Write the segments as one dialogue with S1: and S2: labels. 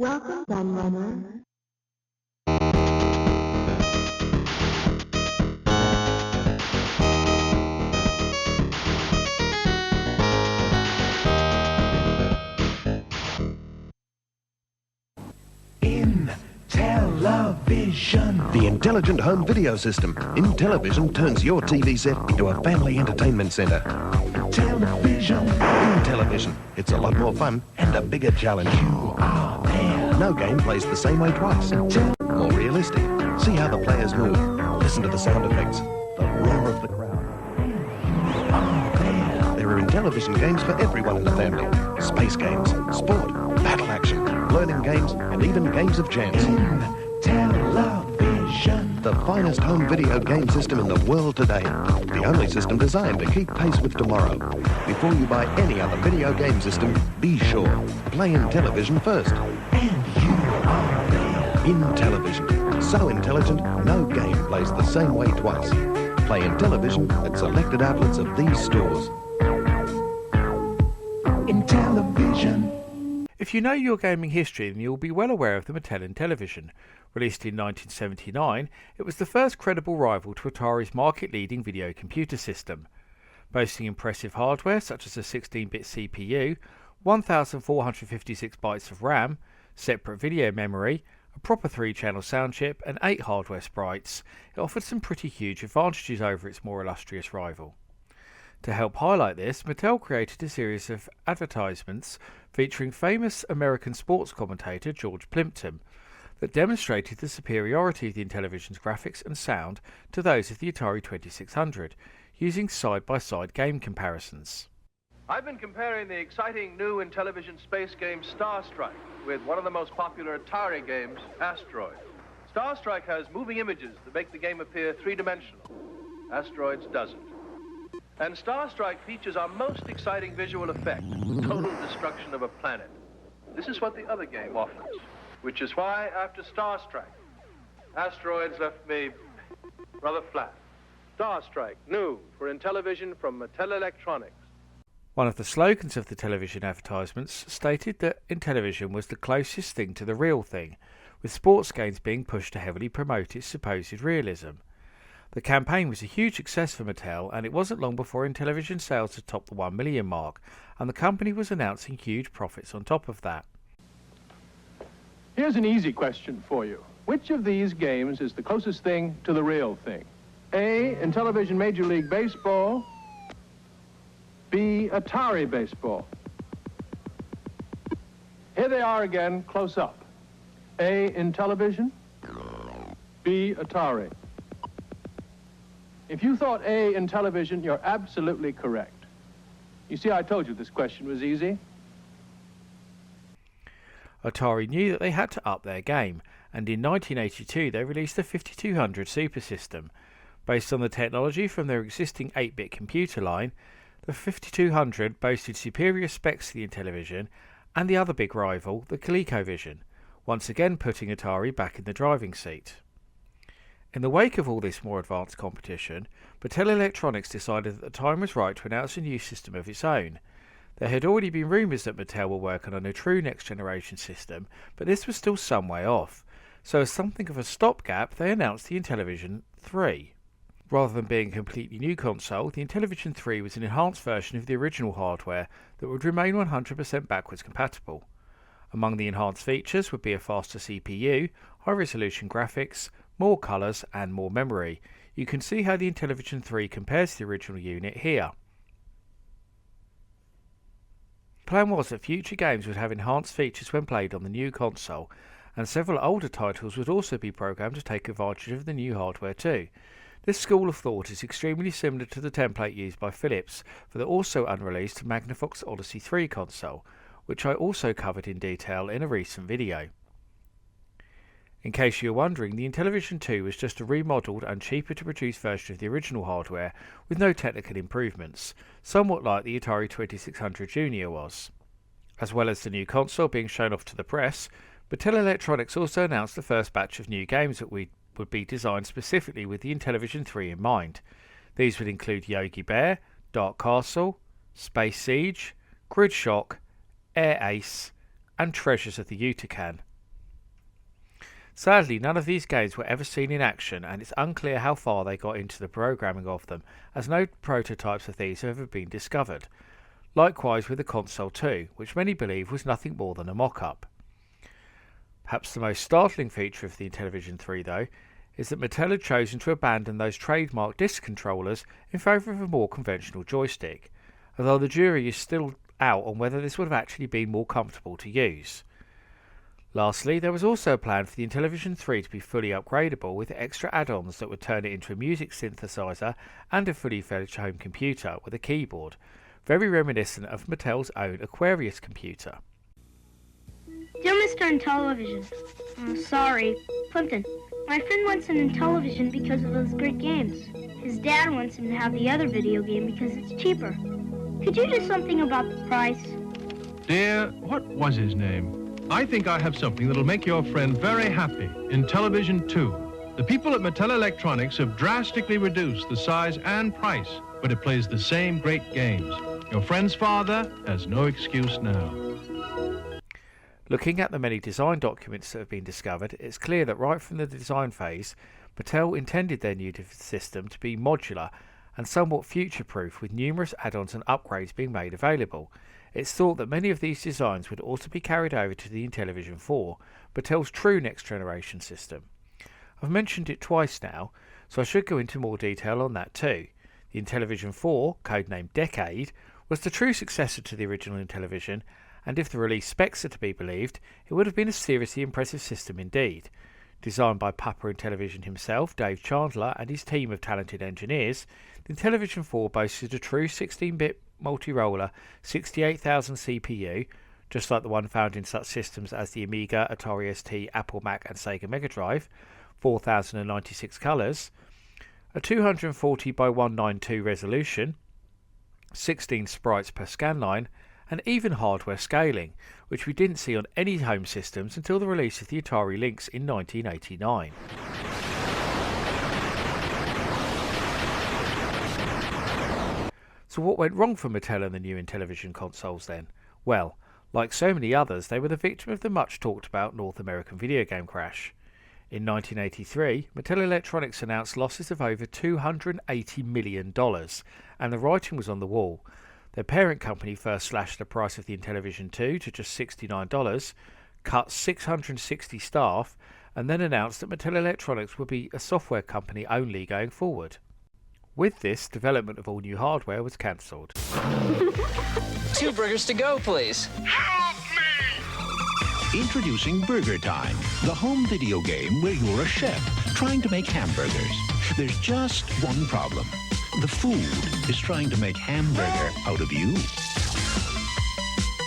S1: Welcome, Gunrunner.
S2: Intellivision. The intelligent home video system. Intellivision turns your TV set into a family entertainment center. Intellivision. It's a lot more fun and a bigger challenge. You are there. No game plays the same way twice. More realistic. See how the players move. Listen to the sound effects. The roar of the crowd. There are Intellivision games for everyone in the family. Space games, sport, battle action, learning games, and even games of chance. Intellivision. The finest home video game system in the world today. The only system designed to keep pace with tomorrow. Before you buy any other video game system, be sure. Play Intellivision first. And you are there. Intellivision. So intelligent, no game plays the same way twice. Play Intellivision at selected outlets of these stores. Intellivision.
S3: If you know your gaming history, then you'll be well aware of the Mattel Intellivision. Released in 1979, it was the first credible rival to Atari's market-leading video computer system. Boasting impressive hardware such as a 16-bit CPU, 1,456 bytes of RAM, separate video memory, a proper 3-channel sound chip and 8 hardware sprites, it offered some pretty huge advantages over its more illustrious rival. To help highlight this, Mattel created a series of advertisements featuring famous American sports commentator George Plimpton that demonstrated the superiority of the Intellivision's graphics and sound to those of the Atari 2600, using side-by-side game comparisons.
S4: I've been comparing the exciting new Intellivision space game Star Strike with one of the most popular Atari games, Asteroid. Star Strike has moving images that make the game appear three-dimensional. Asteroids doesn't. And Star Strike features our most exciting visual effect, total destruction of a planet. This is what the other game offers, which is why, after Star Strike, Asteroids left me rather flat. Star Strike, new for Intellivision from Mattel Electronics.
S3: One of the slogans of the television advertisements stated that Intellivision was the closest thing to the real thing, with sports games being pushed to heavily promote its supposed realism. The campaign was a huge success for Mattel, and it wasn't long before Intellivision sales had topped the 1 million mark, and the company was announcing huge profits on top of that.
S5: Here's an easy question for you. Which of these games is the closest thing to the real thing? A, Intellivision Major League Baseball. B, Atari Baseball. Here they are again, close up. A, Intellivision. B, Atari. If you thought A, Intellivision, you're absolutely correct. You see, I told you this question was easy.
S3: Atari knew that they had to up their game, and in 1982 they released the 5200 Super System. Based on the technology from their existing 8-bit computer line, the 5200 boasted superior specs to the Intellivision and the other big rival, the ColecoVision, once again putting Atari back in the driving seat. In the wake of all this more advanced competition, Mattel Electronics decided that the time was right to announce a new system of its own. There had already been rumours that Mattel were working on a true next-generation system, but this was still some way off, so as something of a stopgap they announced the Intellivision 3. Rather than being a completely new console, the Intellivision 3 was an enhanced version of the original hardware that would remain 100% backwards compatible. Among the enhanced features would be a faster CPU, high-resolution graphics, more colours and more memory. You can see how the Intellivision 3 compares to the original unit here. The plan was that future games would have enhanced features when played on the new console, and several older titles would also be programmed to take advantage of the new hardware too. This school of thought is extremely similar to the template used by Philips for the also unreleased Magnavox Odyssey 3 console, which I also covered in detail in a recent video. In case you're wondering, the Intellivision 2 was just a remodelled and cheaper to produce version of the original hardware with no technical improvements, somewhat like the Atari 2600 Junior was. As well as the new console being shown off to the press, Mattel Electronics also announced the first batch of new games that would be designed specifically with the Intellivision 3 in mind. These would include Yogi Bear, Dark Castle, Space Siege, Grid Shock, Air Ace, and Treasures of the Yucatan. Sadly, none of these games were ever seen in action, and it's unclear how far they got into the programming of them, as no prototypes of these have ever been discovered. Likewise with the Console 2, which many believe was nothing more than a mock-up. Perhaps the most startling feature of the Intellivision 3, though, is that Mattel had chosen to abandon those trademark disc controllers in favour of a more conventional joystick, although the jury is still out on whether this would have actually been more comfortable to use. Lastly, there was also a plan for the Intellivision 3 to be fully upgradable with extra add-ons that would turn it into a music synthesizer and a fully fledged home computer with a keyboard, very reminiscent of Mattel's own Aquarius computer.
S6: Dear Mr. Intellivision, sorry, Plimpton. My friend wants an Intellivision because of those great games. His dad wants him to have the other video game because it's cheaper. Could you do something about the price?
S5: Dear, what was his name? I think I have something that'll make your friend very happy. Intellivision 2. The people at Mattel Electronics have drastically reduced the size and price, but it plays the same great games. Your friend's father has no excuse now.
S3: Looking at the many design documents that have been discovered, it's clear that right from the design phase, Mattel intended their new system to be modular and somewhat future-proof, with numerous add-ons and upgrades being made available. It's thought that many of these designs would also be carried over to the Intellivision 4, Mattel's true next-generation system. I've mentioned it twice now, so I should go into more detail on that too. The Intellivision 4, codenamed Decade, was the true successor to the original Intellivision, and if the release specs are to be believed, it would have been a seriously impressive system indeed. Designed by Papa Intellivision himself, Dave Chandler, and his team of talented engineers, the Intellivision 4 boasted a true 16-bit multi-roller 68,000 CPU, just like the one found in such systems as the Amiga, Atari ST, Apple Mac and Sega Mega Drive, 4,096 colours, a 240 by 192 resolution, 16 sprites per scan line, and even hardware scaling, which we didn't see on any home systems until the release of the Atari Lynx in 1989. So what went wrong for Mattel and the new Intellivision consoles then? Well, like so many others, they were the victim of the much talked about North American video game crash. In 1983, Mattel Electronics announced losses of over $280 million, and the writing was on the wall. Their parent company first slashed the price of the Intellivision 2 to just $69, cut 660 staff, and then announced that Mattel Electronics would be a software company only going forward. With this, development of all new hardware was cancelled.
S7: 2 burgers to go, please.
S8: Introducing Burger Time, the home video game where you're a chef trying to make hamburgers. There's just one problem. The food is trying to make hamburger out of you.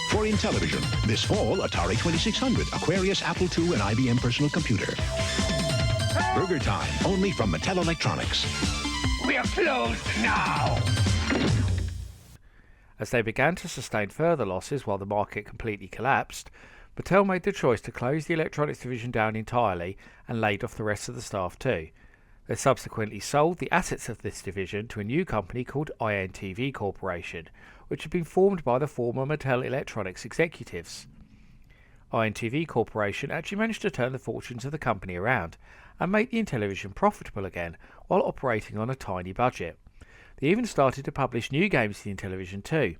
S8: For Intellivision, this fall, Atari 2600, Aquarius, Apple II, and IBM personal computer. Burger Time, only from Mattel Electronics.
S9: We're closed now!
S3: As they began to sustain further losses while the market completely collapsed, Mattel made the choice to close the electronics division down entirely and laid off the rest of the staff too. They subsequently sold the assets of this division to a new company called INTV Corporation, which had been formed by the former Mattel Electronics executives. INTV Corporation actually managed to turn the fortunes of the company around and make the Intellivision profitable again while operating on a tiny budget. They even started to publish new games for the Intellivision too.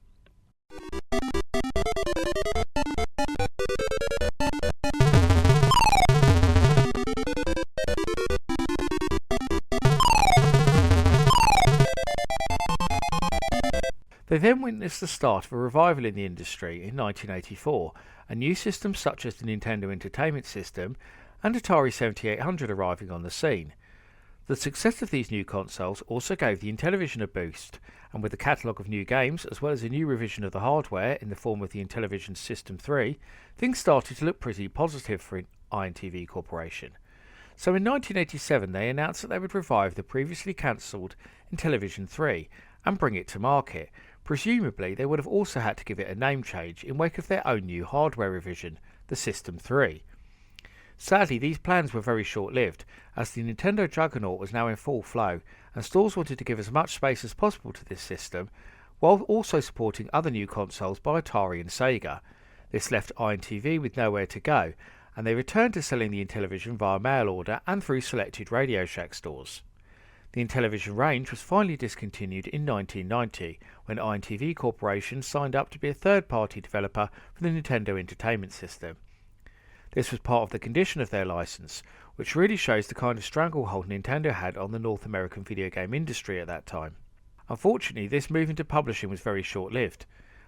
S3: They then witnessed the start of a revival in the industry in 1984, and new systems such as the Nintendo Entertainment System and Atari 7800 arriving on the scene. The success of these new consoles also gave the Intellivision a boost, and with a catalogue of new games as well as a new revision of the hardware in the form of the Intellivision System 3, things started to look pretty positive for INTV Corporation. So in 1987 they announced that they would revive the previously cancelled Intellivision 3 and bring it to market. Presumably they would have also had to give it a name change in wake of their own new hardware revision, the System 3. Sadly, these plans were very short-lived, as the Nintendo juggernaut was now in full flow, and stores wanted to give as much space as possible to this system, while also supporting other new consoles by Atari and Sega. This left INTV with nowhere to go, and they returned to selling the Intellivision via mail order and through selected Radio Shack stores. The Intellivision range was finally discontinued in 1990 when INTV Corporation signed up to be a third-party developer for the Nintendo Entertainment System. This was part of the condition of their license, which really shows the kind of stranglehold Nintendo had on the North American video game industry at that time. Unfortunately, this move into publishing was very short-lived,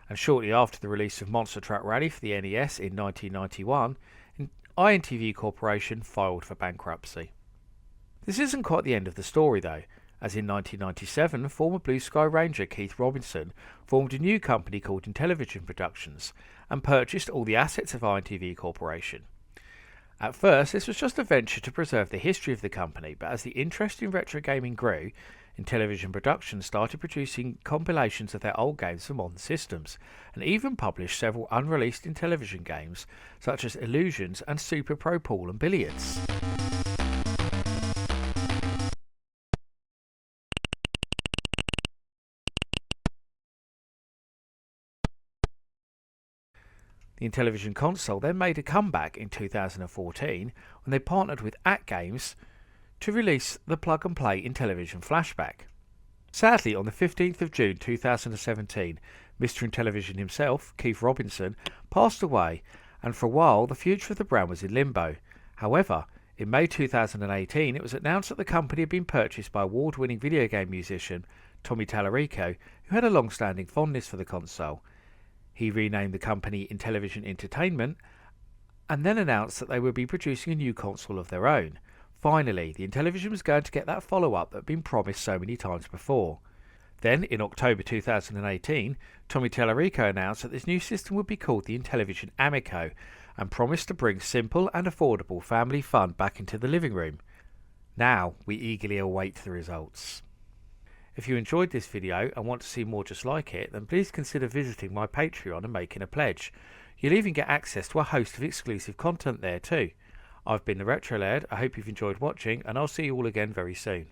S3: and shortly after the release of Monster Truck Rally for the NES in 1991, INTV Corporation filed for bankruptcy. This isn't quite the end of the story though, as in 1997 former Blue Sky Ranger Keith Robinson formed a new company called Intellivision Productions and purchased all the assets of INTV Corporation. At first this was just a venture to preserve the history of the company, but as the interest in retro gaming grew, Intellivision Productions started producing compilations of their old games for modern systems, and even published several unreleased Intellivision games such as Illusions and Super Pro Pool and Billiards. The Intellivision console then made a comeback in 2014 when they partnered with @Games to release the plug-and-play Intellivision Flashback. Sadly, on the 15th of June 2017, Mr. Intellivision himself, Keith Robinson, passed away, and for a while the future of the brand was in limbo. However, in May 2018 it was announced that the company had been purchased by award-winning video game musician Tommy Tallarico, who had a long-standing fondness for the console. He renamed the company Intellivision Entertainment and then announced that they would be producing a new console of their own. Finally, the Intellivision was going to get that follow-up that had been promised so many times before. Then, in October 2018, Tommy Tallarico announced that this new system would be called the Intellivision Amico and promised to bring simple and affordable family fun back into the living room. Now, we eagerly await the results. If you enjoyed this video and want to see more just like it, then please consider visiting my Patreon and making a pledge. You'll even get access to a host of exclusive content there too. I've been the Retro Laird, I hope you've enjoyed watching, and I'll see you all again very soon.